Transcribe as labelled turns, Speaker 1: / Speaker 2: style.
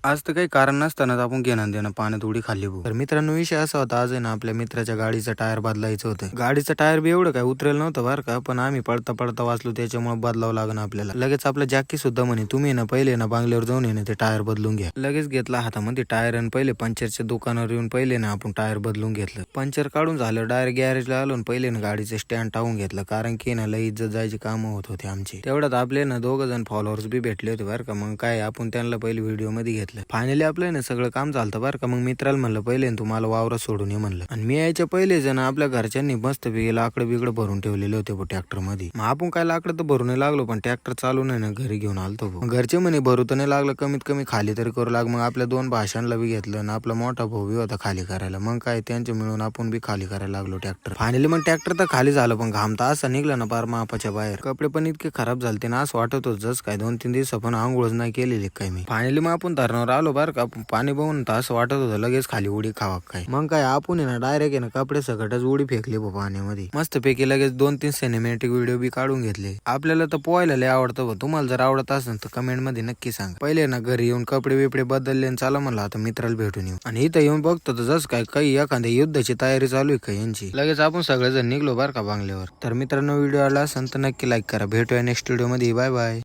Speaker 1: आज तर काही कारण नसतानाच आपण घेणं देणं पाण्यात उडी खाल्ली भाऊ. तर मित्रांनो विषय असा होता, आज आहे ना आपल्या मित्राच्या गाडीचं टायर बदलायचं होतं. गाडीचं टायर बी एवढं काय उतरेल नव्हतं बरं का, पण आम्ही पडता पडता वाचलो, त्याच्यामुळे बदलावं लागलं आपल्याला. लगेच आपलं जॅकी सुद्धा म्हणे तुम्ही ना पहिले ना बांगल्यावर जाऊन ना ते टायर बदलून घ्या. लगेच घेतला हातामध्ये टायर आणि पहिले पंक्चरच्या दुकानावर येऊन पहिले ना आपण टायर बदलून घेतलं. पंक्चर काढून झालं, डायरेक्ट गॅरेजला आलो, पहिले ना गाडीचं स्टँड टाकून घेतलं, कारण की ना लई इज्जत जायची कामं होत होते आमची. तेवढ्यात आपले ना 2 जण फॉलोअर्स बी भेटले होते बरं का. मग काय आपण त्यांना पहिले व्हिडिओ मध्ये घेतलं. फायनली आपलं ना सगळं काम झालं बरं का. मग मित्राला म्हणलं पहिले तुम्हाला वावरात सोडून ये म्हणलं. आणि मी यायच्या पहिले जण आपल्या घरच्यांनी मस्त लाकडं बिकडं भरून ठेवलेले होते ट्रॅक्टर मध्ये. मग आपण काय लाकडं तर भरून लागलो, पण ट्रॅक्टर चालू नाही ना घरी घेऊन आलतो. घरचे म्हणे भरू तर नाही लागलं, कमीत कमी खाली तरी करू लाग. मग आपल्या 2 भाषांना बी घेतलं आणि आपला मोठा भाऊ बी होता खाली करायला. मग काय त्यांच्या मिळून आपण बी खाली करायला लागलो ट्रॅक्टर. फायनली मग ट्रॅक्टर तर खाली झालं, पण घाम तर असा निघला ना पार मापाच्या बाहेर. कपडे पण इतके खराब झालते ना, असं वाटत होत जस काय 2-3 दिवस पण आंघोळच नाही केलेली काय मी. फायनली मग आपण धरणावर आलो बरं का. पाणी बघून तर असं वाटत होतं लगेच खाली उडी खावा काय. मग काय आपण ना डायरेक्ट ना कपडे सकटच उडी फेकली पाण्यामध्ये. मस्त पैकी लगेच 2-3 सिनेमॅटिक व्हिडिओ बी काढून घेतले. आपल्याला तर पोहायला लय आवडतं. तुम्हाला जर आवडत असेल तर कमेंट मध्ये नक्की सांगा. पहिले ना घरी येऊन कपडे बिपडे बदलले आणि चला म्हणलं आता मित्राला भेटून येऊ. आणि इथं येऊन बघतो तर जस काय काही एखाद्या युद्धाची तयारी चालू आहे का यांची. लगेच आपण सगळेजण निघलो बरं का बांगल्यावर. तर मित्रांनो व्हिडिओ आला असेल तर नक्की लाईक करा. भेटूया नेक्स्ट व्हिडिओ मध्ये. Bye bye.